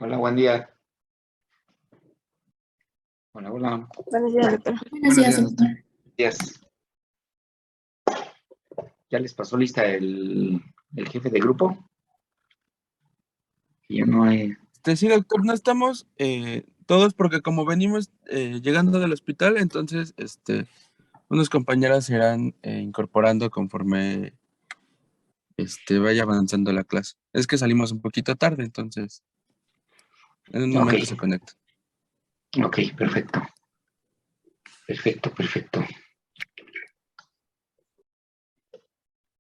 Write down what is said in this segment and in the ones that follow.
Hola, buen día. Hola, hola. Buenos días, doctor. Buenos días, Buenos doctor. días. ¿Ya les pasó lista el jefe de grupo? Ya no hay. Sí, doctor, no estamos todos porque como venimos llegando del hospital, entonces unas compañeras se irán incorporando conforme vaya avanzando la clase. Es que salimos un poquito tarde, entonces en un momento se conecta. Ok, perfecto. Perfecto.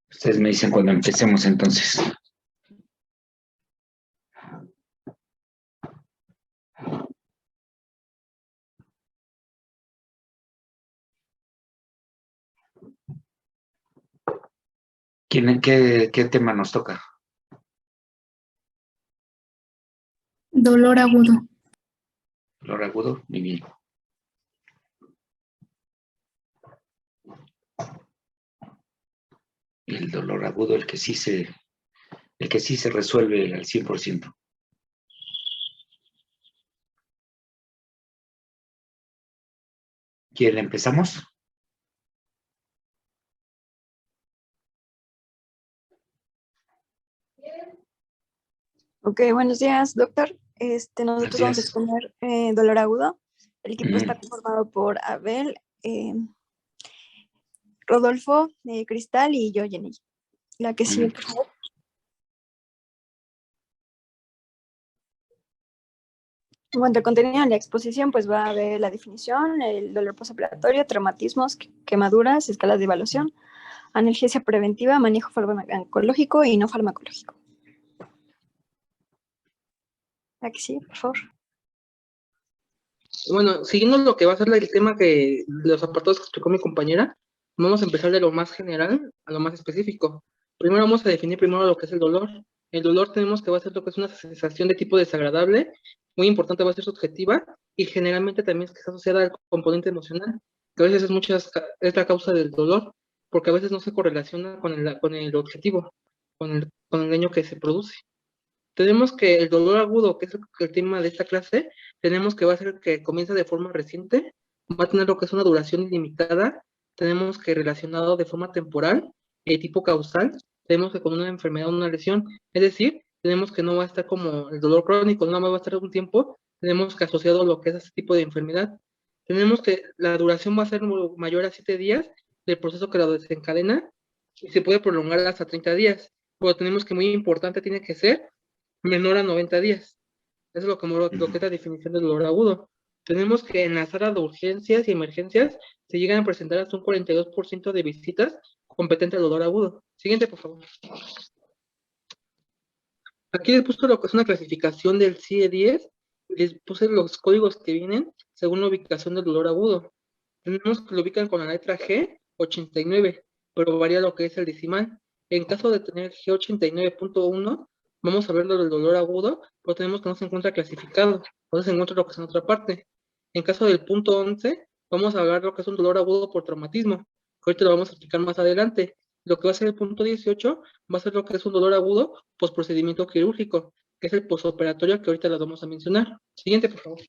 Ustedes me dicen cuando empecemos entonces. ¿Qué tema nos toca? Dolor agudo. Dolor agudo, muy bien. El dolor agudo, el que sí se resuelve al 100%. ¿Quién empezamos? Ok, buenos días, doctor. Nosotros vamos a exponer dolor agudo. El equipo está conformado por Abel, Rodolfo, Cristal y yo, Jenny. La que sigue, por favor. En cuanto al contenido de la exposición, pues va a haber la definición, el dolor postoperatorio, traumatismos, quemaduras, escalas de evaluación, analgesia preventiva, manejo farmacológico y no farmacológico. La que sigue, por favor. Bueno, siguiendo lo que va a ser el tema que los apartados que explicó mi compañera, vamos a empezar de lo más general a lo más específico. Primero vamos a definir lo que es el dolor. El dolor tenemos que va a ser lo que es una sensación de tipo desagradable, muy importante, va a ser subjetiva, y generalmente también es que está asociada al componente emocional, que a veces es la causa del dolor, porque a veces no se correlaciona con el objetivo, con el daño que se produce. Tenemos que el dolor agudo, que es el tema de esta clase, tenemos que va a ser que comienza de forma reciente, va a tener lo que es una duración ilimitada, tenemos que relacionado de forma temporal, tipo causal, tenemos que con una enfermedad o una lesión, es decir, tenemos que no va a estar como el dolor crónico, no va a estar un tiempo, tenemos que asociado a lo que es ese tipo de enfermedad. Tenemos que la duración va a ser mayor a 7 días del proceso que lo desencadena y se puede prolongar hasta 30 días, pero tenemos que muy importante tiene que ser menor a 90 días. Eso es lo que es la definición del dolor agudo. Tenemos que en la sala de urgencias y emergencias se llegan a presentar hasta un 42% de visitas competente al dolor agudo. Siguiente, por favor. Aquí les puse lo que es una clasificación del CIE-10. Les puse los códigos que vienen según la ubicación del dolor agudo. Tenemos que lo ubican con la letra G, 89, pero varía lo que es el decimal. En caso de tener G89.1, vamos a ver lo del dolor agudo, pero tenemos que no se encuentra clasificado, entonces se encuentra lo que es en otra parte. En caso del punto 11, vamos a ver lo que es un dolor agudo por traumatismo, que ahorita lo vamos a explicar más adelante. Lo que va a ser el punto 18 va a ser lo que es un dolor agudo procedimiento quirúrgico, que es el posoperatorio que ahorita lo vamos a mencionar. Siguiente, por favor.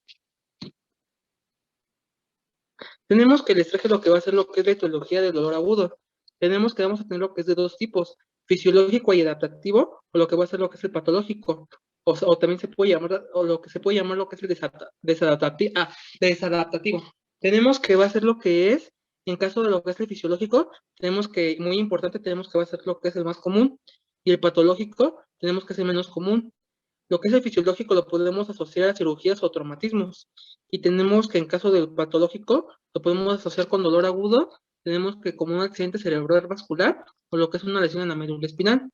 Tenemos que les traje lo que va a ser lo que es la etiología del dolor agudo. Tenemos que vamos a tener lo que es de dos tipos, fisiológico y adaptativo, o lo que va a ser lo que es el patológico. O también se puede llamar, o lo que se puede llamar lo que es el desadaptativo. Tenemos que va a ser lo que es, en caso de lo que es el fisiológico, tenemos que, muy importante, tenemos que va a ser lo que es el más común, y el patológico, tenemos que ser menos común. Lo que es el fisiológico lo podemos asociar a cirugías o traumatismos. Y tenemos que en caso del patológico lo podemos asociar con dolor agudo. Tenemos que como un accidente cerebral vascular o lo que es una lesión en la médula espinal.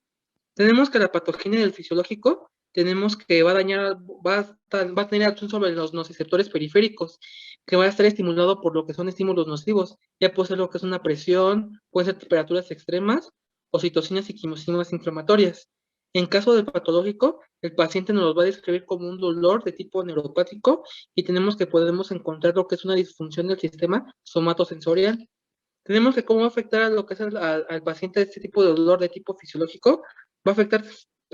Tenemos que la patogenia del fisiológico tenemos que va a tener acción sobre los nociceptores periféricos, que va a estar estimulado por lo que son estímulos nocivos. Ya puede ser lo que es una presión, puede ser temperaturas extremas o citocinas y quimiosinas inflamatorias. En caso del patológico, el paciente nos lo va a describir como un dolor de tipo neuropático y podemos encontrar lo que es una disfunción del sistema somatosensorial. Tenemos que cómo va a afectar a lo que es al paciente este tipo de dolor de tipo fisiológico, va a afectar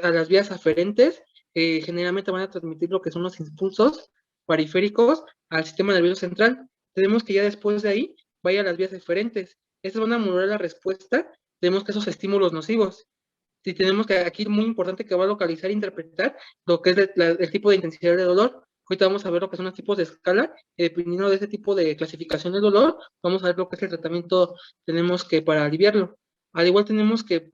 a las vías aferentes, generalmente van a transmitir lo que son los impulsos periféricos al sistema nervioso central. Tenemos que ya después de ahí vaya a las vías eferentes. Estas van a modular la respuesta, tenemos que esos estímulos nocivos. Si tenemos que, aquí es muy importante que va a localizar e interpretar lo que es el tipo de intensidad de dolor. Ahorita vamos a ver lo que son los tipos de escala, y dependiendo de ese tipo de clasificación del dolor, vamos a ver lo que es el tratamiento tenemos que para aliviarlo. Al igual tenemos que,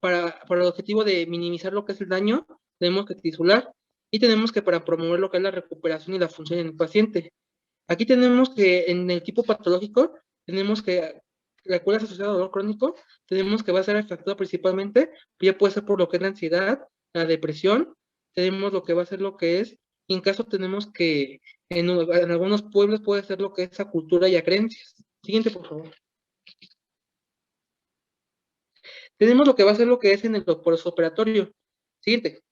para el objetivo de minimizar lo que es el daño, tenemos que tisular, y tenemos que para promover lo que es la recuperación y la función en el paciente. Aquí tenemos que en el tipo patológico, tenemos que la cura asociada a dolor crónico, tenemos que va a ser afectada principalmente, ya puede ser por lo que es la ansiedad, la depresión, tenemos lo que va a ser lo que es, y en caso tenemos que en algunos pueblos puede ser lo que es a cultura y a creencias. Siguiente, por favor. Tenemos lo que va a ser lo que es en el posoperatorio. Siguiente.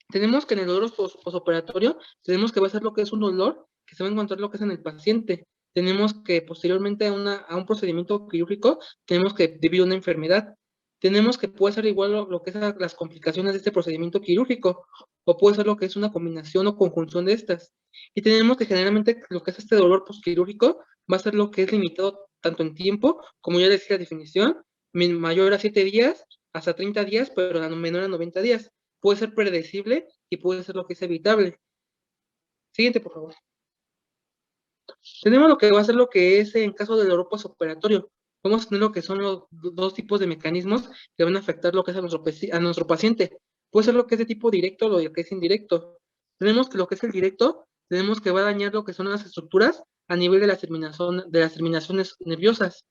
Tenemos que en el dolor posoperatorio, tenemos que va a ser lo que es un dolor que se va a encontrar lo que es en el paciente. Tenemos que posteriormente a un procedimiento quirúrgico, tenemos que debido a una enfermedad. Tenemos que puede ser igual lo que es las complicaciones de este procedimiento quirúrgico, o puede ser lo que es una combinación o conjunción de estas. Y tenemos que generalmente lo que es este dolor postquirúrgico va a ser lo que es limitado tanto en tiempo, como ya decía la definición, mayor a 7 días, hasta 30 días, pero menor a 90 días. Puede ser predecible y puede ser lo que es evitable. Siguiente, por favor. Tenemos lo que va a ser lo que es en caso del dolor postoperatorio. Vamos a tener lo que son los dos tipos de mecanismos que van a afectar lo que es a nuestro paciente. Puede ser lo que es de tipo directo o lo que es indirecto. Tenemos que lo que es el directo, tenemos que va a dañar lo que son las estructuras a nivel de las terminaciones nerviosas.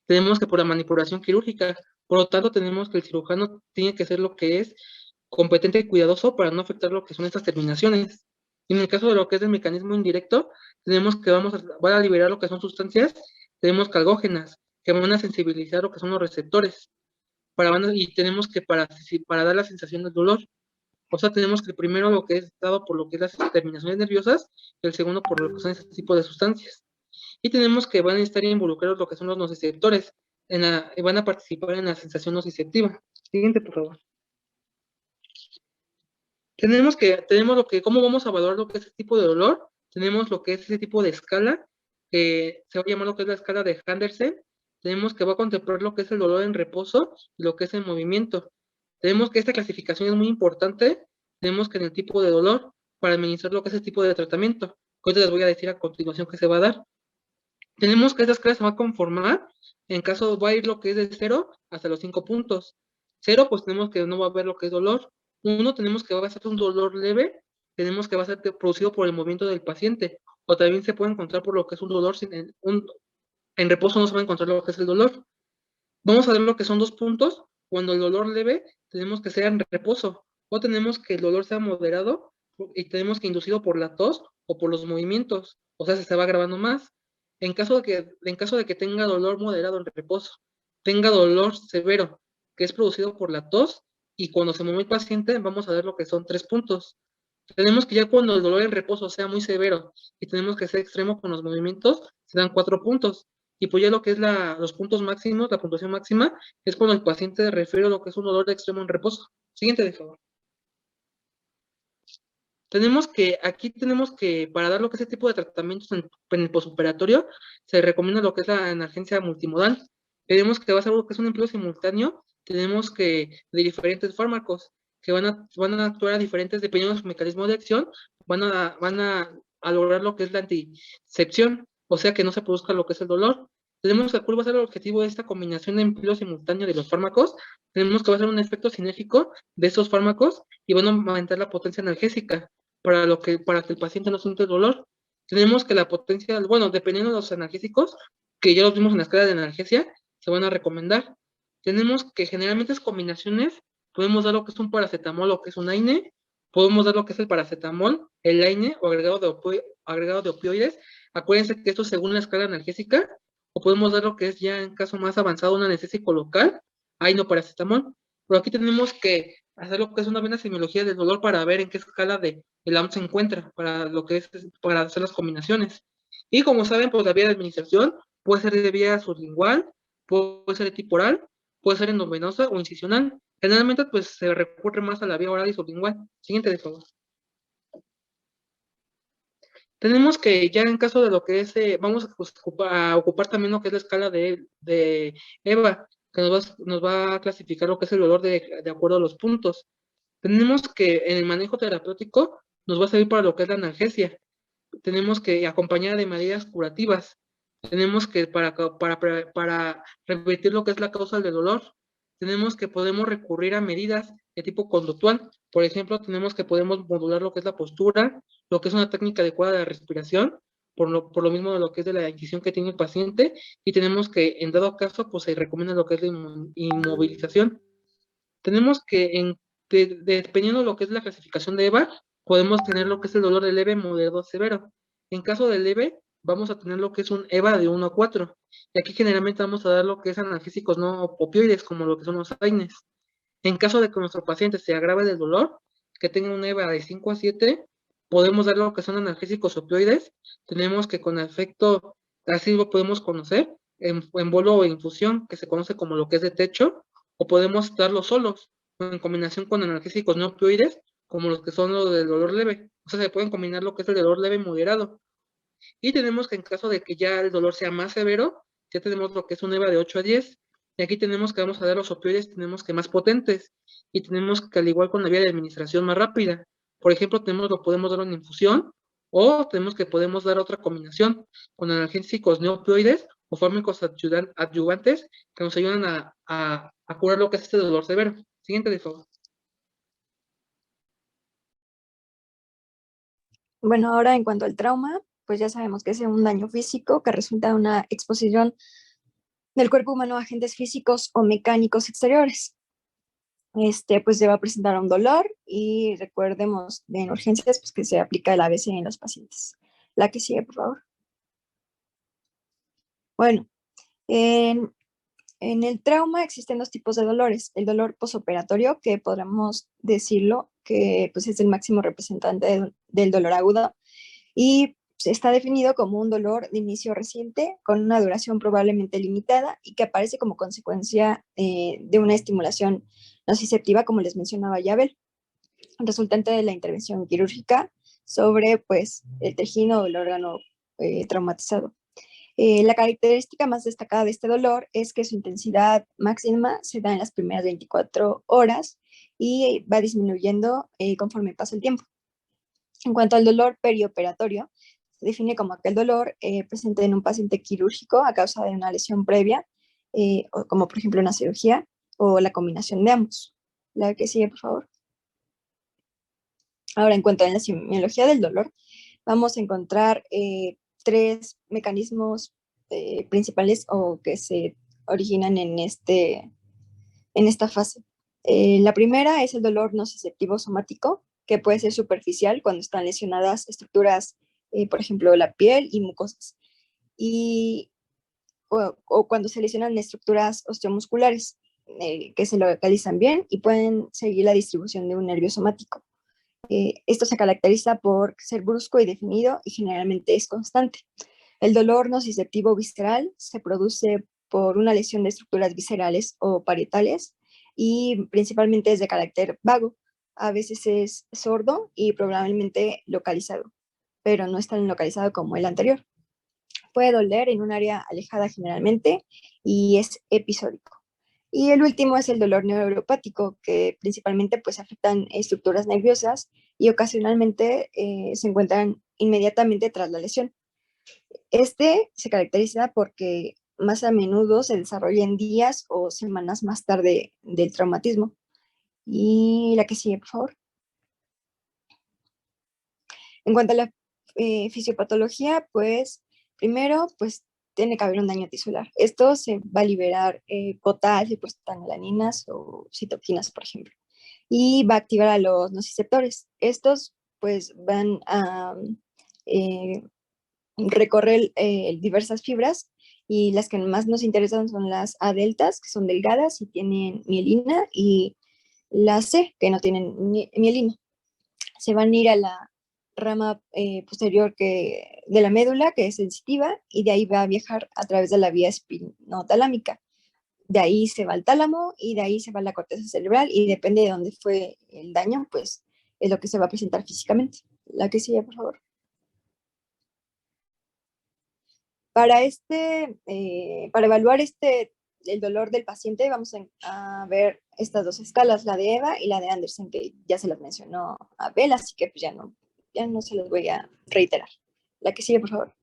Tenemos que por la manipulación quirúrgica. Por lo tanto, tenemos que el cirujano tiene que ser lo que es competente y cuidadoso para no afectar lo que son estas terminaciones. Y en el caso de lo que es el mecanismo indirecto, tenemos que van a liberar lo que son sustancias, tenemos calgógenas, que van a sensibilizar lo que son los receptores. y tenemos que para dar la sensación del dolor. O sea, tenemos que primero lo que es dado por lo que es las terminaciones nerviosas, y el segundo por lo que son ese tipo de sustancias. Y tenemos que van a estar involucrados lo que son los nociceptores, y van a participar en la sensación nociceptiva. Siguiente, por favor. ¿Cómo vamos a evaluar lo que es ese tipo de dolor? Tenemos lo que es ese tipo de escala, que se va a llamar lo que es la escala de Andersen. Tenemos que va a contemplar lo que es el dolor en reposo y lo que es en movimiento. Tenemos que esta clasificación es muy importante. Tenemos que en el tipo de dolor, para administrar lo que es el tipo de tratamiento, que ahorita les voy a decir a continuación que se va a dar. Tenemos que esta escala se va a conformar, en caso va a ir lo que es de 0 hasta los 5 puntos. 0, pues tenemos que no va a haber lo que es dolor. 1, tenemos que va a ser un dolor leve, tenemos que va a ser producido por el movimiento del paciente, o también se puede encontrar por lo que es un dolor, en reposo no se va a encontrar lo que es el dolor. Vamos a ver lo que son 2 puntos, cuando el dolor leve tenemos que sea en reposo, o tenemos que el dolor sea moderado, y tenemos que inducido por la tos o por los movimientos, o sea, se va agravando más. En caso de que tenga dolor moderado en reposo, tenga dolor severo, que es producido por la tos, y cuando se mueve el paciente, vamos a ver lo que son 3 puntos. Tenemos que ya cuando el dolor en reposo sea muy severo y tenemos que ser extremo con los movimientos, se dan 4 puntos. Y pues ya lo que es los puntos máximos, la puntuación máxima, es cuando el paciente refiere a lo que es un dolor de extremo en reposo. Siguiente, de favor. Aquí tenemos que, para dar lo que es ese tipo de tratamientos en el postoperatorio, se recomienda lo que es la analgesia multimodal. Tenemos que va a ser lo que es un empleo simultáneo, tenemos que, de diferentes fármacos, que van a actuar a diferentes, dependiendo de su mecanismo de acción, van a lograr lo que es la anticepción, o sea que no se produzca lo que es el dolor. Tenemos que, ¿cuál va a ser el objetivo de esta combinación de empleo simultáneo de los fármacos? Tenemos que va a ser un efecto sinérgico de esos fármacos y van a aumentar la potencia analgésica para que el paciente no siente dolor. Tenemos que la potencia, bueno, dependiendo de los analgésicos, que ya los vimos en la escala de analgesia, se van a recomendar. Tenemos que generalmente estas combinaciones, podemos dar lo que es un paracetamol o que es un AINE, podemos dar lo que es el paracetamol, el AINE o agregado de opioides. Acuérdense que esto es según la escala analgésica, o podemos dar lo que es ya en caso más avanzado un anestésico local, AINE o paracetamol. Pero aquí tenemos que hacer lo que es una buena semiología del dolor para ver en qué escala de el AM se encuentra para hacer las combinaciones. Y como saben, pues la vía de administración puede ser de vía sublingual, puede ser de tipo oral, puede ser endovenosa o incisional. Generalmente, pues se recurre más a la vía oral y sublingual. Siguiente, de favor. Tenemos que ya en caso de lo que es, vamos a ocupar también lo que es la escala de EVA, que nos va a clasificar lo que es el dolor de acuerdo a los puntos. Tenemos que en el manejo terapéutico nos va a servir para lo que es la analgesia. Tenemos que acompañar de medidas curativas. Tenemos que para revertir lo que es la causa del dolor, tenemos que podemos recurrir a medidas de tipo conductual. Por ejemplo, podemos modular lo que es la postura, lo que es una técnica adecuada de respiración, por lo mismo de lo que es de la incisión que tiene el paciente, y tenemos que, en dado caso, pues se recomienda lo que es la inmovilización. Tenemos que, dependiendo de lo que es la clasificación de EVA, podemos tener lo que es el dolor de leve, moderado, severo. En caso de leve, vamos a tener lo que es un EVA de 1 a 4. Y aquí generalmente vamos a dar lo que es analgésicos no opioides, como lo que son los AINES. En caso de que nuestro paciente se agrave del dolor, que tenga un EVA de 5 a 7, podemos dar lo que son analgésicos opioides. Tenemos que con efecto, así lo podemos conocer, en bolo o infusión, que se conoce como lo que es de techo, o podemos darlos solos, o en combinación con analgésicos no opioides, como los que son los del dolor leve. O sea, se pueden combinar lo que es el dolor leve y moderado. Y tenemos que en caso de que ya el dolor sea más severo, ya tenemos lo que es un EVA de 8 a 10. Y aquí tenemos que vamos a dar los opioides, tenemos que más potentes. Y tenemos que, al igual con la vía de administración más rápida. Por ejemplo, lo podemos dar en infusión, o podemos dar otra combinación con analgésicos no opioides o fármacos adyuvantes que nos ayudan a curar lo que es este dolor severo. Siguiente, de favor. Bueno, ahora en cuanto al trauma, pues ya sabemos que es un daño físico que resulta de una exposición del cuerpo humano a agentes físicos o mecánicos exteriores. Pues se va a presentar un dolor y recordemos en urgencias pues, que se aplica el ABC en los pacientes. La que sigue, por favor. Bueno, en En el trauma existen dos tipos de dolores. El dolor posoperatorio, que podremos decirlo que pues, es el máximo representante del dolor agudo, y está definido como un dolor de inicio reciente con una duración probablemente limitada y que aparece como consecuencia de una estimulación nociceptiva, como les mencionaba Yabel, resultante de la intervención quirúrgica sobre pues, el tejido o el órgano traumatizado. La característica más destacada de este dolor es que su intensidad máxima se da en las primeras 24 horas y va disminuyendo conforme pasa el tiempo. En cuanto al dolor perioperatorio, se define como aquel dolor presente en un paciente quirúrgico a causa de una lesión previa, o como por ejemplo una cirugía o la combinación de ambos. La que sigue, por favor. Ahora, en cuanto a la semiología del dolor, vamos a encontrar tres mecanismos principales o que se originan en esta fase. La primera es el dolor nociceptivo somático, que puede ser superficial cuando están lesionadas estructuras, por ejemplo, la piel y mucosas, o cuando se lesionan estructuras osteomusculares, que se localizan bien y pueden seguir la distribución de un nervio somático. Esto se caracteriza por ser brusco y definido y generalmente es constante. El dolor nociceptivo visceral se produce por una lesión de estructuras viscerales o parietales y principalmente es de carácter vago. A veces es sordo y probablemente localizado, pero no es tan localizado como el anterior. Puede doler en un área alejada generalmente y es episódico. Y el último es el dolor neuropático, que principalmente pues afectan estructuras nerviosas y ocasionalmente se encuentran inmediatamente tras la lesión. Este se caracteriza porque más a menudo se desarrolla en días o semanas más tarde del traumatismo. Y la que sigue, por favor. En cuanto a la fisiopatología, pues primero, pues tiene que haber un daño tisular. Esto se va a liberar potasio, prostaglandinas o citoquinas, por ejemplo. Y va a activar a los nociceptores. Estos, pues, van a recorrer diversas fibras y las que más nos interesan son las A deltas, que son delgadas y tienen mielina, y las C, que no tienen mielina. Se van a ir a la rama posterior de la médula, que es sensitiva, y de ahí va a viajar a través de la vía espinotalámica. De ahí se va al tálamo y de ahí se va a la corteza cerebral y depende de dónde fue el daño, pues es lo que se va a presentar físicamente. La que sigue, por favor. Para evaluar el dolor del paciente, vamos a ver estas dos escalas, la de Eva y la de Anderson, que ya se las mencionó Abel, así que pues ya no se las voy a reiterar. La que sigue, por favor.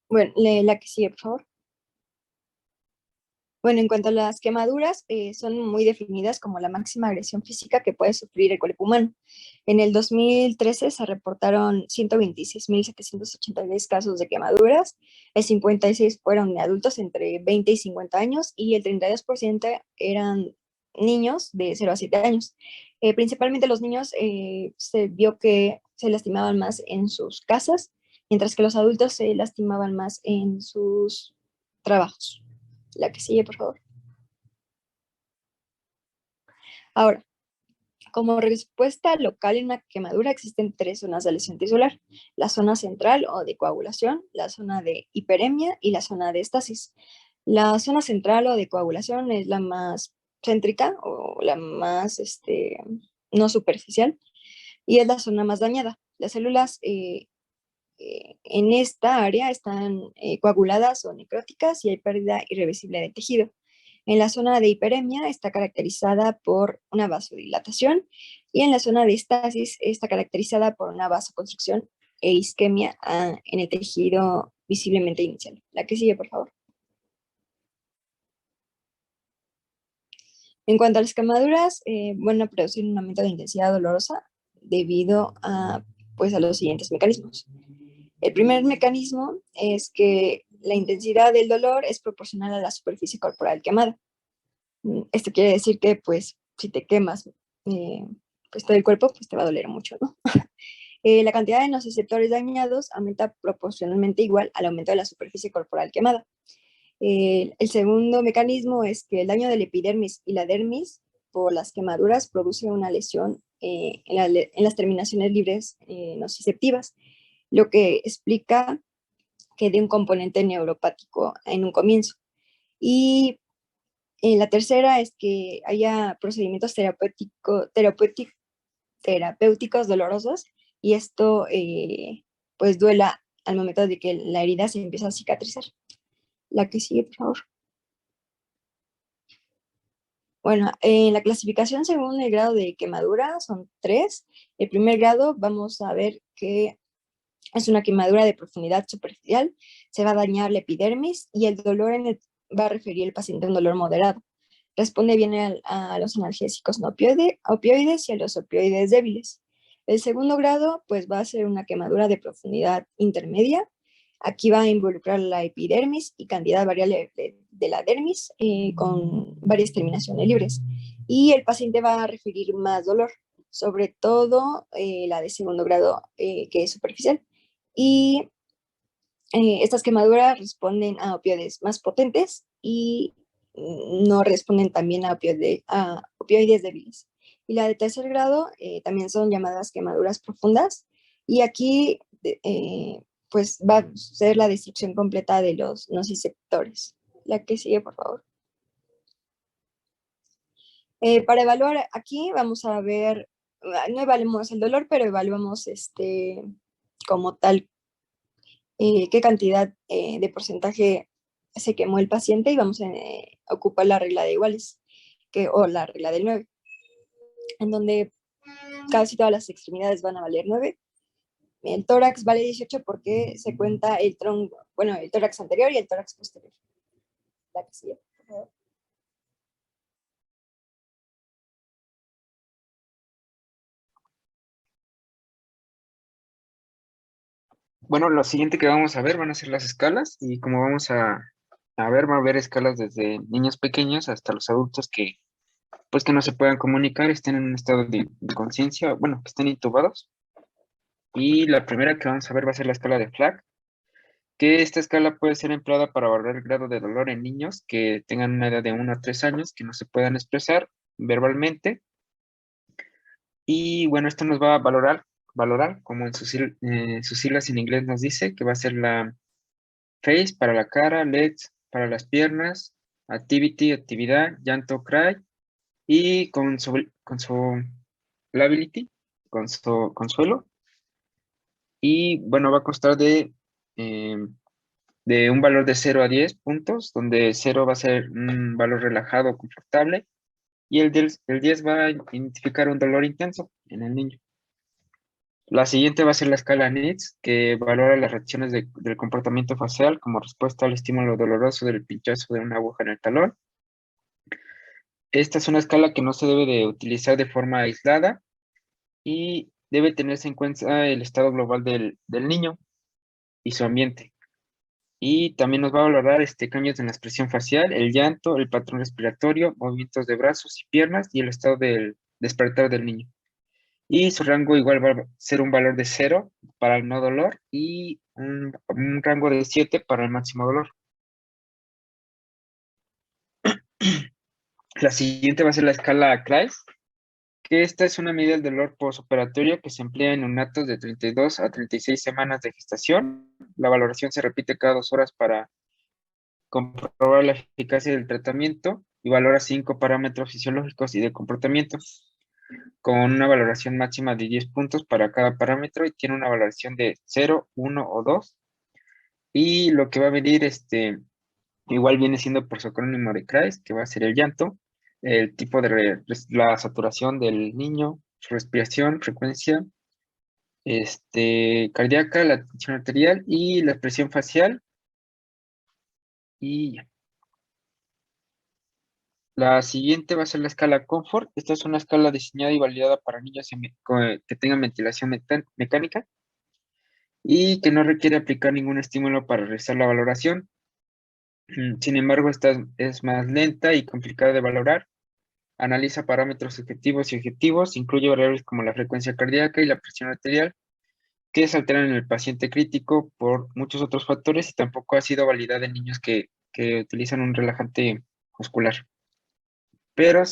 Bueno, la que sigue, por favor. Bueno, en cuanto a las quemaduras, son muy definidas como la máxima agresión física que puede sufrir el cuerpo humano. En el 2013 se reportaron 126.782 casos de quemaduras, el 56 fueron de adultos entre 20 y 50 años y el 32% eran niños de 0 a 7 años. Principalmente los niños se vio que se lastimaban más en sus casas, mientras que los adultos se lastimaban más en sus trabajos. La que sigue, por favor. Ahora, como respuesta local en una quemadura existen tres zonas de lesión tisular: la zona central o de coagulación, la zona de hiperemia y la zona de estasis. La zona central o de coagulación es la más céntrica o la más no superficial y es la zona más dañada. Las células en esta área están coaguladas o necróticas y hay pérdida irreversible de tejido. En la zona de hiperemia está caracterizada por una vasodilatación y en la zona de estasis está caracterizada por una vasoconstricción e isquemia en el tejido visiblemente inicial. La que sigue, por favor. En cuanto a las quemaduras, van a producir un aumento de intensidad dolorosa debido a los siguientes mecanismos. El primer mecanismo es que la intensidad del dolor es proporcional a la superficie corporal quemada. Esto quiere decir que, pues, si te quemas, pues todo el cuerpo, pues te va a doler mucho, ¿no? La cantidad de nociceptores dañados aumenta proporcionalmente igual al aumento de la superficie corporal quemada. El segundo mecanismo es que el daño del epidermis y la dermis por las quemaduras produce una lesión en las terminaciones libres nociceptivas, lo que explica que dé un componente neuropático en un comienzo. Y la tercera es que haya procedimientos terapéuticos dolorosos y esto pues duela al momento de que la herida se empieza a cicatrizar. La que sigue, por favor. Bueno, en la clasificación según el grado de quemadura son 3. El primer grado vamos a ver que es una quemadura de profundidad superficial, se va a dañar la epidermis y el dolor va a referir el paciente a un dolor moderado. Responde bien a los analgésicos no opioides y a los opioides débiles. El segundo grado pues va a ser una quemadura de profundidad intermedia. Aquí va a involucrar la epidermis y cantidad variable de la dermis con varias terminaciones libres. Y el paciente va a referir más dolor, sobre todo la de segundo grado que es superficial. Y estas quemaduras responden a opioides más potentes y no responden también a opioides débiles. Y la de tercer grado también son llamadas quemaduras profundas. Y aquí pues va a ser la destrucción completa de los nociceptores. La que sigue, por favor. Para evaluar aquí vamos a ver, no evaluamos el dolor, pero evaluamos como tal qué cantidad de porcentaje se quemó el paciente y vamos a ocupar la regla de iguales o la regla del 9, en donde casi todas las extremidades van a valer 9. El tórax vale 18 porque se cuenta el tronco, bueno, el tórax anterior y el tórax posterior. La que sigue, por favor. Bueno, lo siguiente que vamos a ver van a ser las escalas y como vamos a ver, va a haber escalas desde niños pequeños hasta los adultos que pues que no se puedan comunicar, estén en un estado de conciencia, bueno, que estén intubados. Y la primera que vamos a ver va a ser la escala de Flag, que esta escala puede ser empleada para valorar el grado de dolor en niños que tengan una edad de 1 a 3 años, que no se puedan expresar verbalmente. Y bueno, esto nos va a valorar como en sus siglas en inglés nos dice, que va a ser la face para la cara, legs para las piernas, activity, actividad, llanto, cry, y consolability, consuelo. Y bueno, va a constar de un valor de 0 a 10 puntos, donde 0 va a ser un valor relajado, confortable, y el 10 va a identificar un dolor intenso en el niño. La siguiente va a ser la escala NITS, que valora las reacciones del comportamiento facial como respuesta al estímulo doloroso del pinchazo de una aguja en el talón. Esta es una escala que no se debe de utilizar de forma aislada y debe tenerse en cuenta el estado global del niño y su ambiente. Y también nos va a valorar cambios en la expresión facial, el llanto, el patrón respiratorio, movimientos de brazos y piernas y el estado del despertar del niño. Y su rango igual va a ser un valor de 0 para el no dolor y un rango de 7 para el máximo dolor. La siguiente va a ser la escala Kleist, que esta es una medida del dolor postoperatorio que se emplea en neonatos de 32 a 36 semanas de gestación. La valoración se repite cada 2 horas para comprobar la eficacia del tratamiento y valora 5 parámetros fisiológicos y de comportamiento, con una valoración máxima de 10 puntos para cada parámetro y tiene una valoración de 0, 1 o 2. Y lo que va a venir, igual viene siendo por su acrónimo de Kreis, que va a ser el llanto, el tipo de la saturación del niño, su respiración, frecuencia, cardíaca, la tensión arterial y la expresión facial. Y ya. La siguiente va a ser la escala Comfort. Esta es una escala diseñada y validada para niños que tengan ventilación mecánica y que no requiere aplicar ningún estímulo para realizar la valoración. Sin embargo, esta es más lenta y complicada de valorar. Analiza parámetros subjetivos y objetivos, incluye variables como la frecuencia cardíaca y la presión arterial, que se alteran en el paciente crítico por muchos otros factores y tampoco ha sido validada en niños que utilizan un relajante muscular. Pero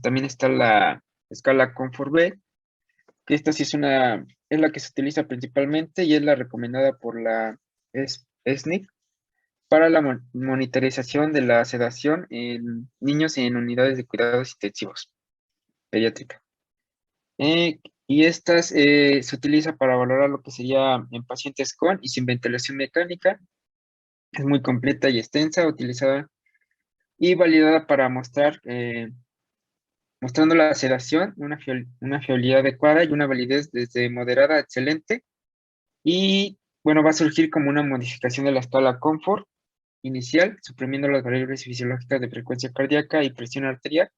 también está la escala Comfort-B, que esta sí es la que se utiliza principalmente y es la recomendada por la SNIC para la monitorización de la sedación en niños en unidades de cuidados intensivos pediátrica. Y estas se utiliza para valorar lo que sería en pacientes con y sin ventilación mecánica. Es muy completa y extensa, utilizada y validada para mostrando la sedación, una fiabilidad adecuada y una validez desde moderada a excelente. Y bueno, va a surgir como una modificación de la escala Comfort inicial, suprimiendo las variables fisiológicas de frecuencia cardíaca y presión arterial,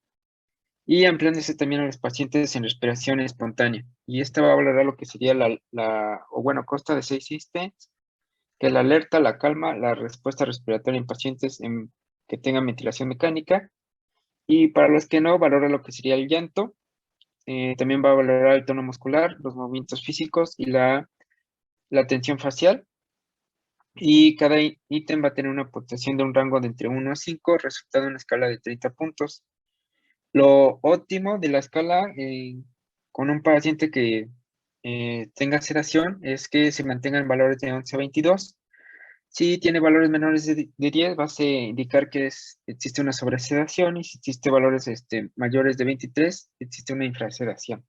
y ampliándose también a los pacientes en respiración espontánea. Y esta va a valorar lo que sería consta de 6 systems, que es la alerta, la calma, la respuesta respiratoria en pacientes que tengan ventilación mecánica, y para los que no, valora lo que sería el llanto. También va a valorar el tono muscular, los movimientos físicos y la tensión facial. Y cada ítem va a tener una puntuación de un rango de entre 1 a 5, resultado en una escala de 30 puntos. Lo óptimo de la escala con un paciente que tenga sedación es que se mantengan valores de 11 a 22. Si tiene valores menores de 10, va a indicar que existe una sobresedación, y si existe valores mayores de 23, existe una infrasedación.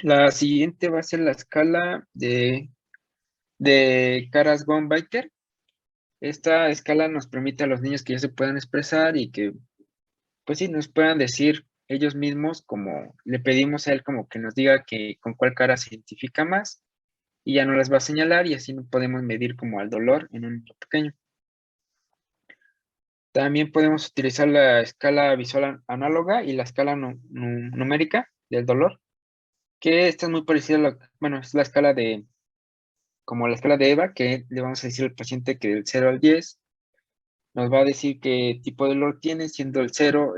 La siguiente va a ser la escala de Karas-Von-Baker. Esta escala nos permite a los niños que ya se puedan expresar y que, pues sí, nos puedan decir ellos mismos, como le pedimos a él, como que nos diga con cuál cara se identifica más, y ya no las va a señalar, y así no podemos medir como al dolor en un niño pequeño. También podemos utilizar la escala visual análoga y la escala numérica del dolor, que esta es muy parecida bueno, es la escala como la escala de EVA, que le vamos a decir al paciente que del 0 al 10 nos va a decir qué tipo de dolor tiene, siendo el 0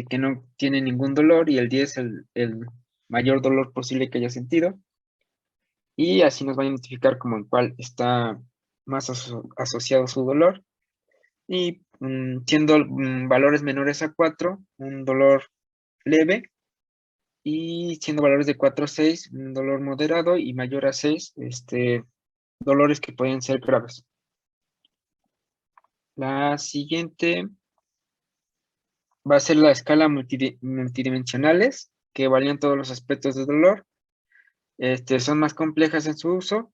que no tiene ningún dolor y el 10 el mayor dolor posible que haya sentido. Y así nos va a identificar como en cuál está más asociado su dolor. Y siendo valores menores a 4, un dolor leve, y siendo valores de 4 a 6, un dolor moderado, y mayor a 6, dolores que pueden ser graves. La siguiente va a ser la escala multidimensionales, que evalúan todos los aspectos del dolor. Son más complejas en su uso,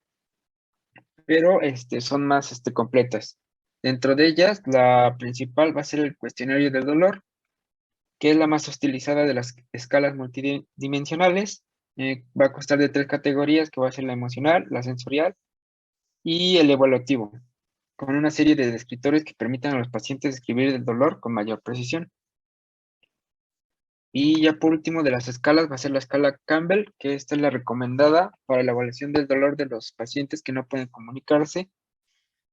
pero son más completas. Dentro de ellas, la principal va a ser el cuestionario del dolor, que es la más utilizada de las escalas multidimensionales. Va a constar de 3 categorías, que va a ser la emocional, la sensorial y el evaluativo, con una serie de descriptores que permitan a los pacientes describir el dolor con mayor precisión. Y ya por último de las escalas va a ser la escala Campbell, que esta es la recomendada para la evaluación del dolor de los pacientes que no pueden comunicarse,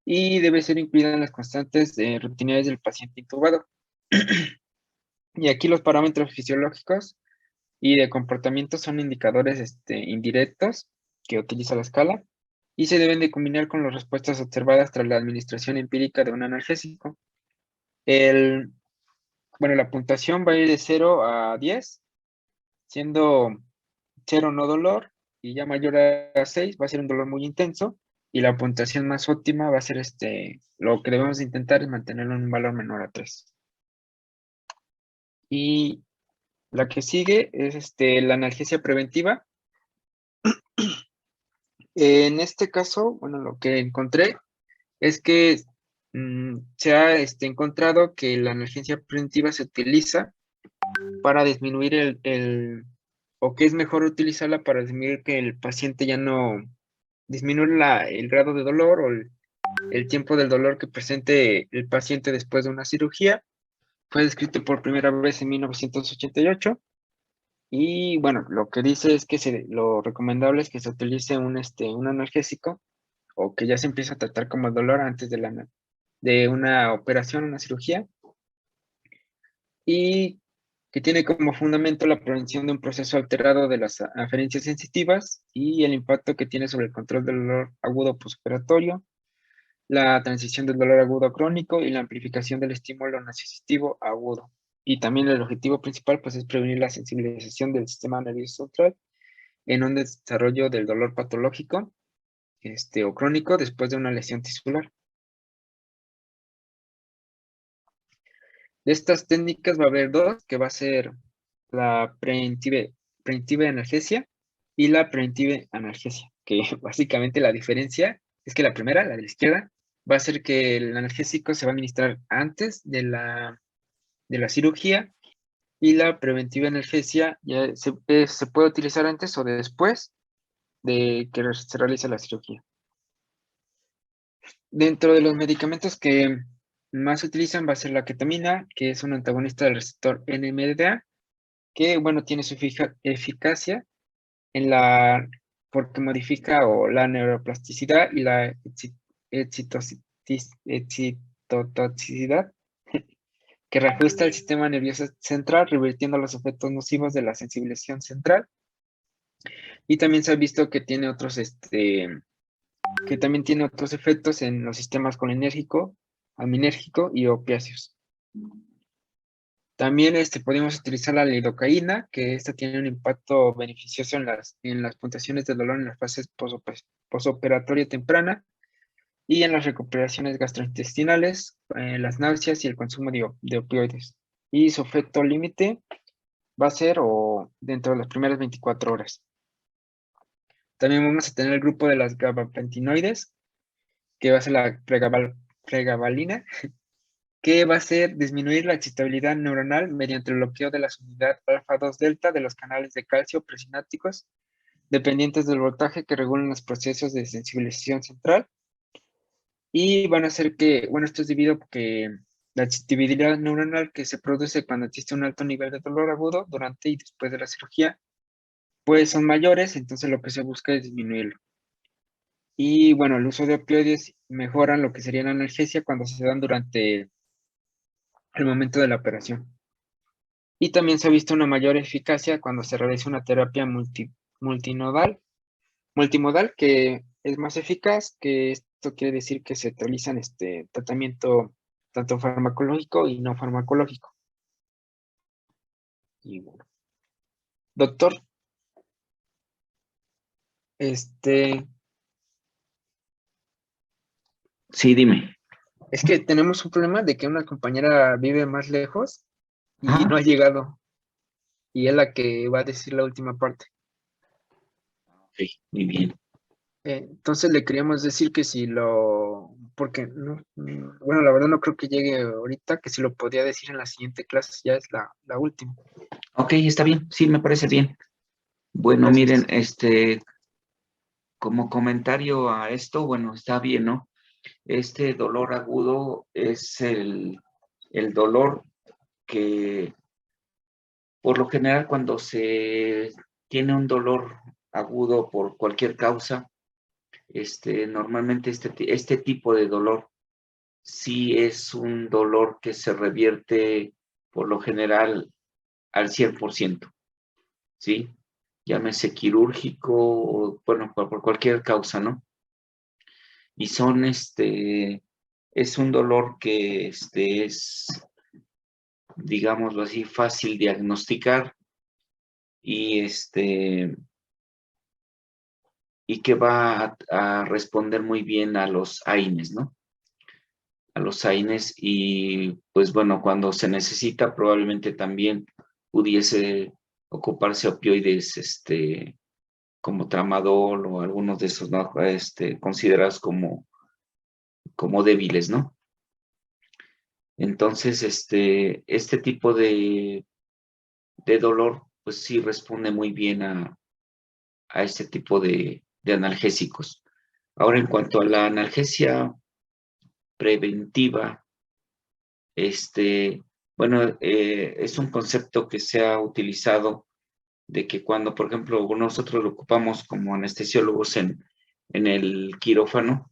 y debe ser incluida en las constantes rutinarias del paciente intubado. Y aquí los parámetros fisiológicos y de comportamiento son indicadores indirectos que utiliza la escala, y se deben de combinar con las respuestas observadas tras la administración empírica de un analgésico. Bueno, la puntuación va a ir de 0 a 10, siendo 0 no dolor, y ya mayor a 6 va a ser un dolor muy intenso, y la puntuación más óptima va a ser lo que debemos intentar es mantenerlo en un valor menor a 3. Y la que sigue es la analgesia preventiva. En este caso, bueno, lo que encontré es que se ha encontrado que la analgesia preventiva se utiliza para disminuir o que es mejor utilizarla para disminuir que el paciente ya no disminuir el grado de dolor, o el tiempo del dolor que presente el paciente después de una cirugía. Fue descrito por primera vez en 1988. Y bueno, lo que dice es que lo recomendable es que se utilice un analgésico, o que ya se empiece a tratar como el dolor antes de una operación, una cirugía. Y que tiene como fundamento la prevención de un proceso alterado de las aferencias sensitivas y el impacto que tiene sobre el control del dolor agudo postoperatorio, la transición del dolor agudo a crónico y la amplificación del estímulo nociceptivo agudo. Y también el objetivo principal pues, es prevenir la sensibilización del sistema nervioso central en un desarrollo del dolor patológico o crónico después de una lesión tisular. De estas técnicas va a haber dos, que va a ser la preventiva analgesia y la preventiva analgesia, que básicamente la diferencia es que la primera, la de la izquierda, va a ser que el analgésico se va a administrar antes de la cirugía y la preventiva analgesia ya se puede utilizar antes o después de que se realice la cirugía. Dentro de los medicamentos que más se utilizan va a ser la ketamina, que es un antagonista del receptor NMDA, que, bueno, tiene su eficacia porque modifica la neuroplasticidad y la excitotoxicidad, que reajusta el sistema nervioso central, revirtiendo los efectos nocivos de la sensibilización central. Y también se ha visto que tiene otros, que también tiene otros efectos en los sistemas colinérgico, aminérgico y opiáceos. También podemos utilizar la lidocaína, que esta tiene un impacto beneficioso en las puntuaciones de dolor en las fases posoperatoria temprana y en las recuperaciones gastrointestinales, las náuseas y el consumo de opioides. Y su efecto límite va a ser dentro de las primeras 24 horas. También vamos a tener el grupo de las gabapentinoides, que va a ser la pregabalina, que va a ser disminuir la excitabilidad neuronal mediante el bloqueo de la unidad alfa-2 delta de los canales de calcio presinápticos dependientes del voltaje que regulan los procesos de sensibilización central. Y van a hacer que, bueno, esto es debido a que la excitabilidad neuronal que se produce cuando existe un alto nivel de dolor agudo durante y después de la cirugía, pues son mayores, entonces lo que se busca es disminuirlo. Y bueno, el uso de opioides mejoran lo que sería la analgesia cuando se dan durante el momento de la operación. Y también se ha visto una mayor eficacia cuando se realiza una terapia multimodal, que es más eficaz, que esto quiere decir que se realizan tratamiento tanto farmacológico y no farmacológico. Y bueno, doctor, Sí, dime. es que tenemos un problema de que una compañera vive más lejos y Ah, no ha llegado. Y es la que va a decir la última parte. ok, muy bien. Entonces le queríamos decir que porque no, bueno, la verdad no creo que llegue ahorita, que si lo podía decir en la siguiente clase, ya es la última. Ok, está bien, sí, me parece bien. Bueno, Gracias. miren, como comentario a esto, bueno, está bien, ¿no? Este dolor agudo es el dolor que, por lo general, cuando se tiene un dolor agudo por cualquier causa, normalmente este tipo de dolor sí es un dolor que se revierte, por lo general, al 100%, ¿sí? Llámese quirúrgico o, bueno, por cualquier causa, ¿no? Y es un dolor que es, digámoslo así, fácil diagnosticar y y que va a responder muy bien a los AINES, ¿no? A los AINES y pues bueno, cuando se necesita probablemente también pudiese ocuparse opioides, como tramadol o algunos de esos, ¿no? Considerados como débiles, ¿no? Entonces, este tipo de dolor, pues sí responde muy bien a este tipo de analgésicos. Ahora, en cuanto a la analgesia preventiva, bueno, es un concepto que se ha utilizado de que cuando, por ejemplo, nosotros lo ocupamos como anestesiólogos en el quirófano,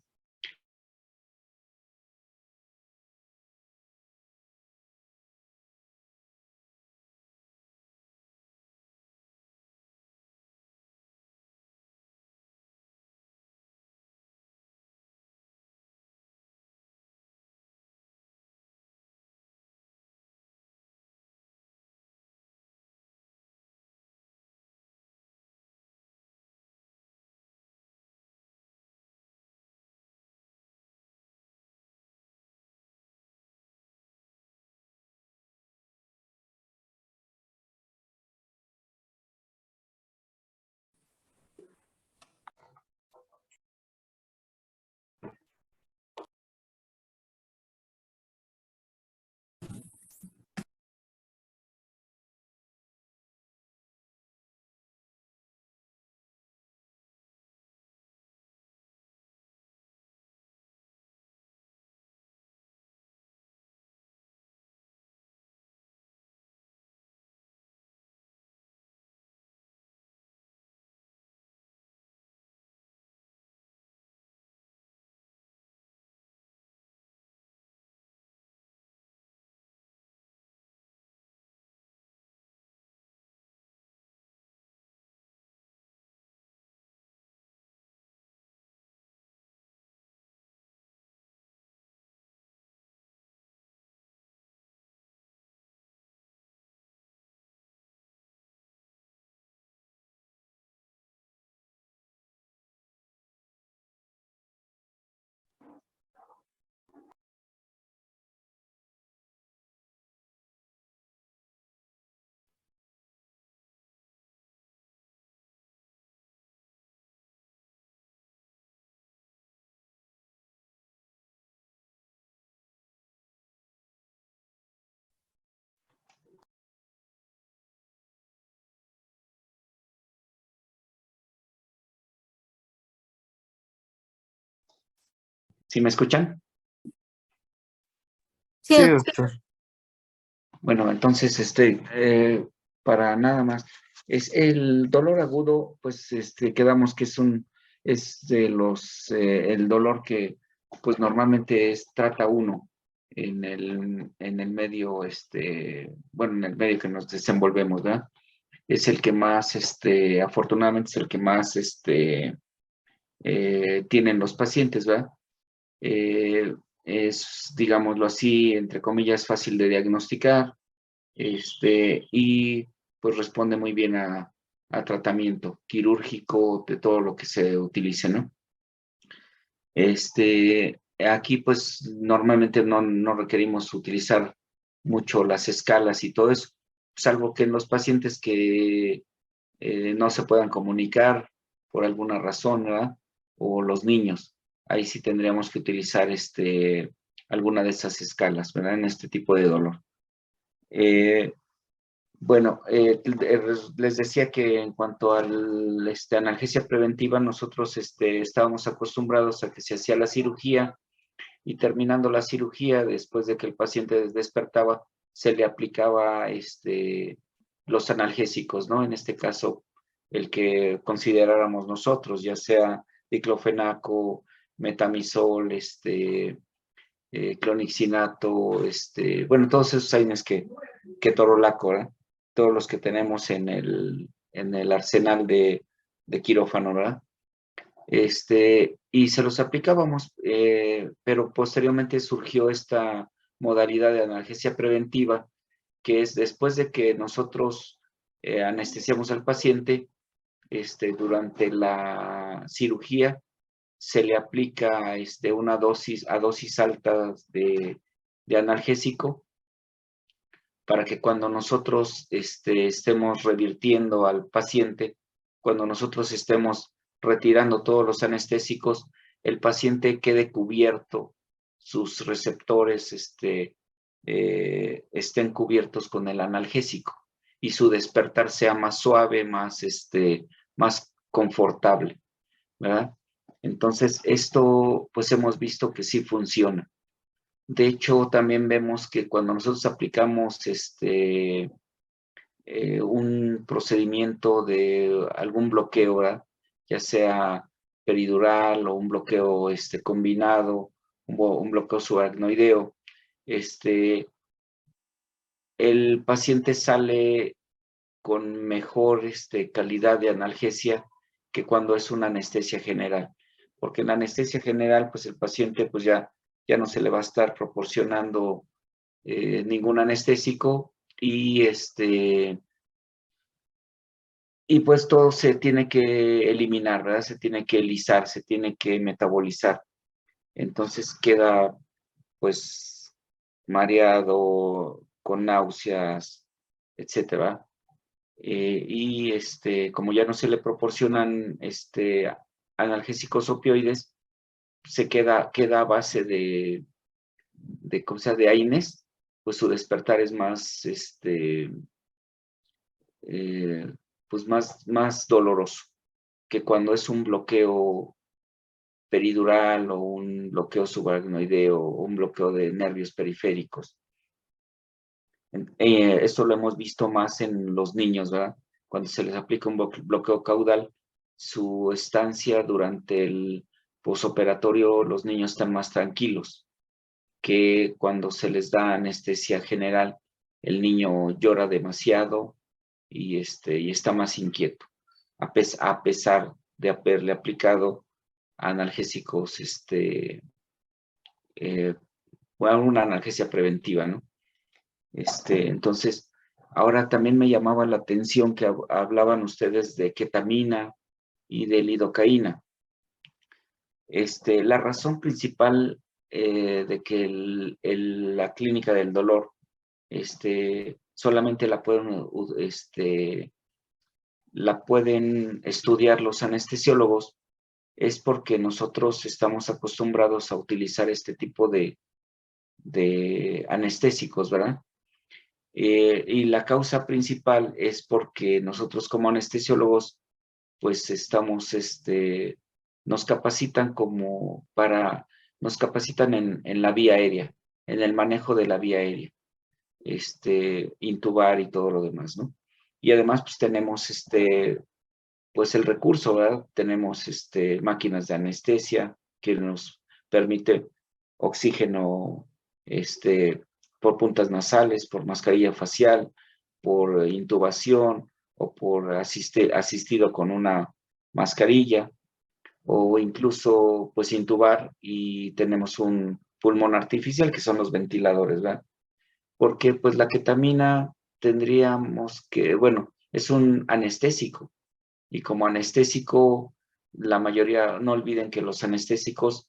¿Sí me escuchan? Sí, Sí, doctor. doctor. Bueno, entonces, para nada más, es el dolor agudo, pues, quedamos que es de el dolor que, pues, normalmente trata uno en el medio, bueno, en el medio que nos desenvolvemos, ¿verdad? Es el que más, afortunadamente es el que más, tienen los pacientes, ¿verdad? Es, digámoslo así, entre comillas, fácil de diagnosticar, y pues responde muy bien a tratamiento quirúrgico de todo lo que se utilice, ¿no? Aquí pues normalmente no requerimos utilizar mucho las escalas y todo eso, salvo que en los pacientes que no se puedan comunicar por alguna razón, ¿verdad? O los niños, ahí sí tendríamos que utilizar alguna de esas escalas, ¿verdad? En este tipo de dolor. Bueno, les decía que en cuanto a analgesia preventiva, nosotros estábamos acostumbrados a que se hacía la cirugía y terminando la cirugía, después de que el paciente despertaba, se le aplicaba los analgésicos, ¿no? En este caso, el que consideráramos nosotros, ya sea diclofenaco, metamizol, clonixinato, bueno, todos esos AINES que torolaco, ¿verdad? Todos los que tenemos en el arsenal de quirófano, ¿verdad? Y se los aplicábamos, pero posteriormente surgió esta modalidad de analgesia preventiva, que es después de que nosotros anestesiamos al paciente, durante la cirugía, se le aplica una dosis altas de analgésico para que cuando nosotros estemos revirtiendo al paciente, cuando nosotros estemos retirando todos los anestésicos, el paciente quede cubierto, sus receptores estén cubiertos con el analgésico y su despertar sea más suave, más confortable, ¿verdad? Entonces, esto pues hemos visto que sí funciona. De hecho, también vemos que cuando nosotros aplicamos un procedimiento de algún bloqueo, ¿verdad? Ya sea peridural o un bloqueo combinado, un bloqueo subaracnoideo, el paciente sale con mejor calidad de analgesia que cuando es una anestesia general. Porque en la anestesia general, pues el paciente pues ya no se le va a estar proporcionando ningún anestésico y pues todo se tiene que eliminar, ¿verdad? Se tiene que lisar, se tiene que metabolizar. Entonces queda pues mareado, con náuseas, etcétera. Y como ya no se le proporcionan analgésicos opioides, se queda a base ¿cómo se llama? De AINES, pues su despertar es más, pues más doloroso que cuando es un bloqueo peridural o un bloqueo subaracnoideo o un bloqueo de nervios periféricos. Esto lo hemos visto más en los niños, ¿verdad? Cuando se les aplica un bloqueo caudal, su estancia durante el posoperatorio, los niños están más tranquilos que cuando se les da anestesia general. El niño llora demasiado y está más inquieto, a pesar de haberle aplicado analgésicos, bueno, una analgesia preventiva, ¿no? Entonces, ahora también me llamaba la atención que hablaban ustedes de ketamina y de lidocaína. La razón principal de que la clínica del dolor solamente la pueden estudiar los anestesiólogos es porque nosotros estamos acostumbrados a utilizar este tipo de anestésicos, ¿verdad? Y la causa principal es porque nosotros como anestesiólogos, pues nos capacitan como para nos capacitan en la vía aérea, en el manejo de la vía aérea, intubar y todo lo demás, ¿no? Y además, pues tenemos pues el recurso, ¿verdad? Tenemos máquinas de anestesia que nos permite oxígeno por puntas nasales, por mascarilla facial, por intubación o por asistido con una mascarilla, o incluso pues intubar y tenemos un pulmón artificial que son los ventiladores, ¿verdad? Porque pues la ketamina tendríamos que, bueno, es un anestésico y como anestésico, la mayoría, no olviden que los anestésicos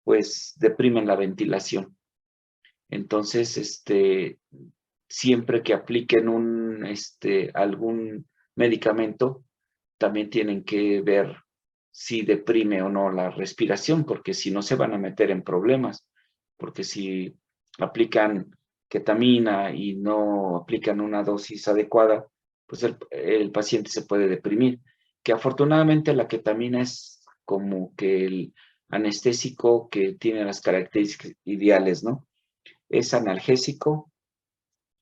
pues deprimen la ventilación. Entonces, siempre que apliquen algún medicamento, también tienen que ver si deprime o no la respiración, porque si no se van a meter en problemas, porque si aplican ketamina y no aplican una dosis adecuada, pues el paciente se puede deprimir. Que afortunadamente la ketamina es como que el anestésico que tiene las características ideales, ¿no? Es analgésico,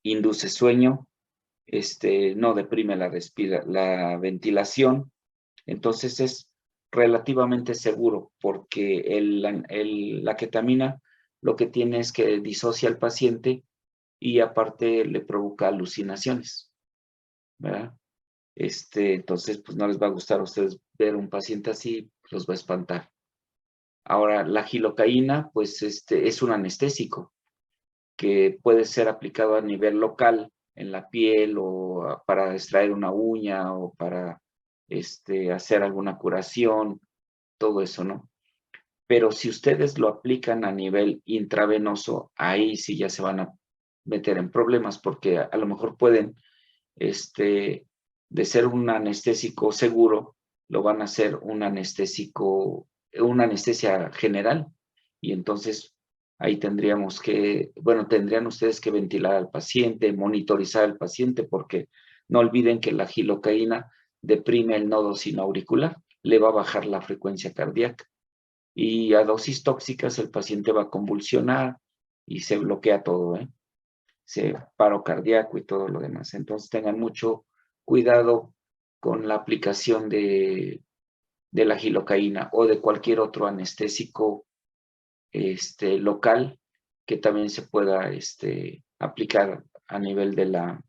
induce sueño, no deprime la ventilación, entonces es relativamente seguro porque la ketamina lo que tiene es que disocia al paciente y aparte le provoca alucinaciones, ¿verdad? Entonces, pues no les va a gustar a ustedes ver un paciente así, los va a espantar. Ahora, la gilocaína, pues es un anestésico que puede ser aplicado a nivel local en la piel o para extraer una uña o para hacer alguna curación, todo eso, ¿no? Pero si ustedes lo aplican a nivel intravenoso, ahí sí ya se van a meter en problemas porque a lo mejor pueden, de ser un anestésico seguro, lo van a hacer una anestesia general y entonces ahí tendríamos que, bueno, tendrían ustedes que ventilar al paciente, monitorizar al paciente, porque no olviden que la gilocaína deprime el nodo sinoauricular, le va a bajar la frecuencia cardíaca. Y a dosis tóxicas el paciente va a convulsionar y se bloquea todo, ¿eh? Se paro cardíaco y todo lo demás. Entonces tengan mucho cuidado con la aplicación de la gilocaína o de cualquier otro anestésico local que también se pueda aplicar a nivel de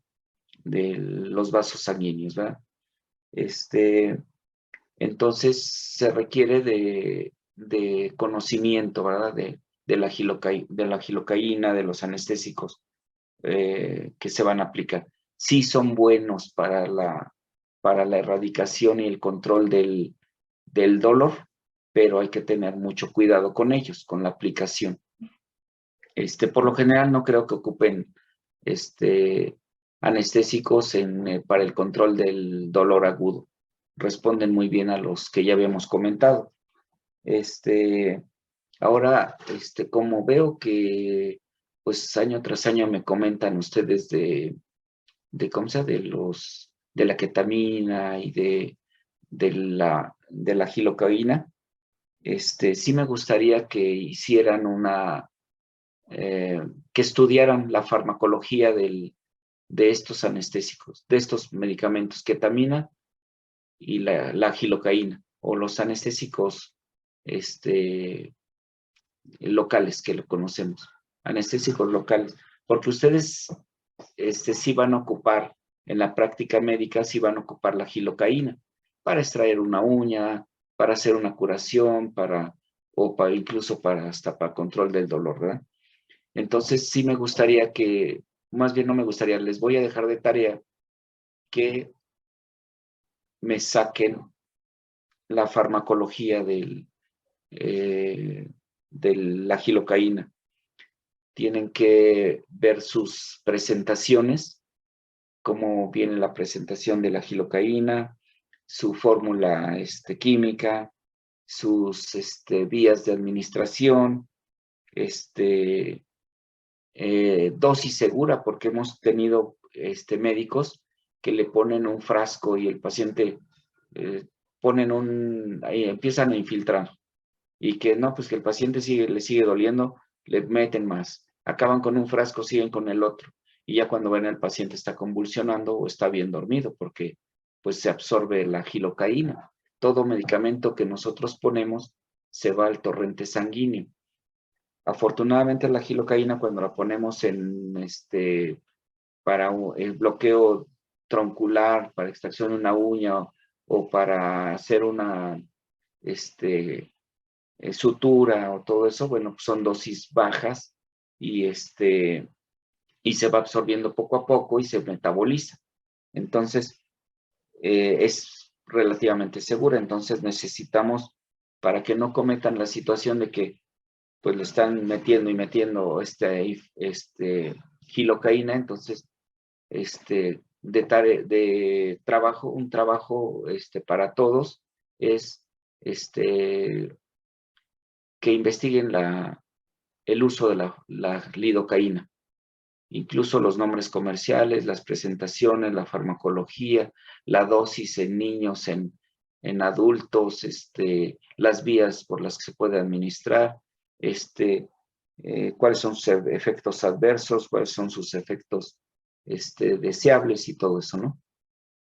los vasos sanguíneos, ¿verdad? Entonces se requiere de conocimiento, ¿verdad? De la gilocaína, de los anestésicos que se van a aplicar. Sí son buenos para la erradicación y el control del dolor, pero hay que tener mucho cuidado con ellos, con la aplicación. Por lo general no creo que ocupen anestésicos para el control del dolor agudo. Responden muy bien a los que ya habíamos comentado. Ahora, como veo que pues año tras año me comentan ustedes ¿cómo se llama? De la ketamina y de la gilocaína, sí me gustaría que hicieran que estudiaran la farmacología de estos anestésicos, de estos medicamentos, ketamina y la gilocaína, o los anestésicos locales que lo conocemos, anestésicos locales, porque ustedes sí van a ocupar, en la práctica médica, sí van a ocupar la gilocaína para extraer una uña, para hacer una curación, incluso hasta para control del dolor, ¿verdad? Entonces sí me gustaría más bien no me gustaría, les voy a dejar de tarea que me saquen la farmacología de la gilocaína. Tienen que ver sus presentaciones, cómo viene la presentación de la gilocaína, su fórmula química, sus vías de administración, dosis segura, porque hemos tenido médicos que le ponen un frasco y el paciente ahí empiezan a infiltrar y que no, pues que el paciente le sigue doliendo, le meten más. Acaban con un frasco, siguen con el otro. Y ya cuando ven el paciente está convulsionando o está bien dormido, porque pues se absorbe la gilocaína. Todo medicamento que nosotros ponemos se va al torrente sanguíneo. Afortunadamente la gilocaína cuando la ponemos para el bloqueo troncular, para extracción de una uña o para hacer una sutura o todo eso, bueno, pues son dosis bajas y se va absorbiendo poco a poco y se metaboliza. Entonces, es relativamente segura. Entonces necesitamos, para que no cometan la situación de que pues le están metiendo y metiendo gilocaína, entonces de trabajo, un trabajo para todos es que investiguen el uso de la lidocaína, incluso los nombres comerciales, las presentaciones, la farmacología, la dosis en niños, en adultos, las vías por las que se puede administrar, cuáles son sus efectos adversos, cuáles son sus efectos deseables y todo eso, ¿no?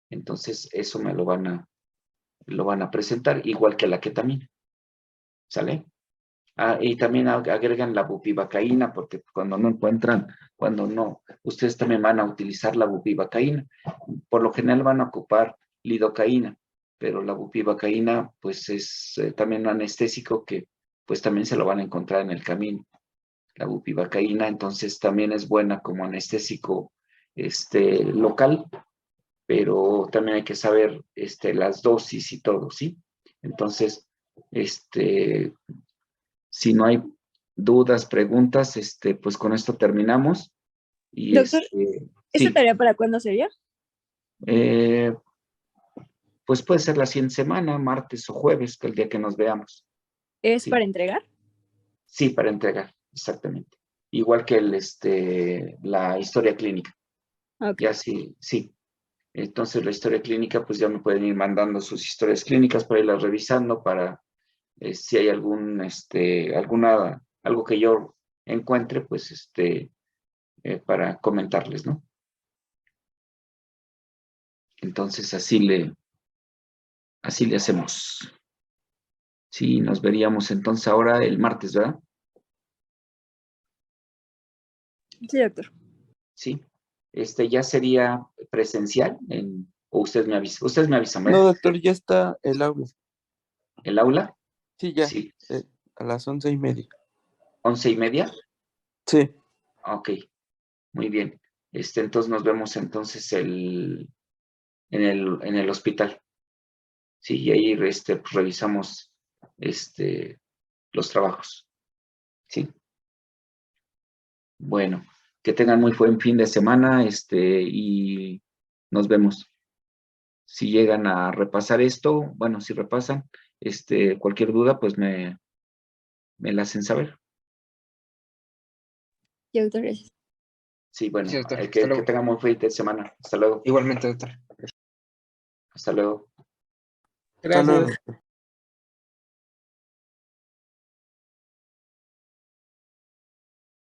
Entonces, eso me lo van a presentar, igual que la ketamina, ¿sale? Y también agregan la bupivacaína, porque cuando no, ustedes también van a utilizar la bupivacaína. Por lo general van a ocupar lidocaína, pero la bupivacaína, pues es también un anestésico que, pues también se lo van a encontrar en el camino. La bupivacaína, entonces, también es buena como anestésico local, pero también hay que saber las dosis y todo, ¿sí? Entonces, si no hay dudas, preguntas, pues con esto terminamos. Y Doctor, ¿esta sí, tarea para cuándo sería? pues puede ser la siguiente semana, martes o jueves, que el día que nos veamos. ¿Es Sí. para entregar? Sí, para entregar, exactamente. Igual que la historia clínica. Ok. Ya sí. Entonces la historia clínica, pues ya me pueden ir mandando sus historias clínicas para irlas revisando, para si hay algo que yo encuentre, pues para comentarles, ¿no? Entonces así le hacemos. Sí, nos veríamos entonces ahora el martes, ¿verdad? Sí, doctor. Sí. Ya sería presencial o ustedes me avisan. Ustedes me avisan, No, ¿verdad? doctor, ya está el aula. ¿El aula? Sí, ya, Sí. a las 11:30. 11:30. Sí, Ok, muy bien. Entonces nos vemos entonces en el hospital. Sí, y ahí pues, revisamos los trabajos. Sí. Bueno, que tengan muy buen fin de semana, y nos vemos. Si llegan a repasar esto, bueno, si repasan, cualquier duda, pues me la hacen saber. Sí, doctor, gracias. Sí, bueno, Sí, doctor. que Hasta luego. tengan muy fin de semana. Hasta luego. Igualmente, doctor. Hasta luego. hasta luego. Gracias.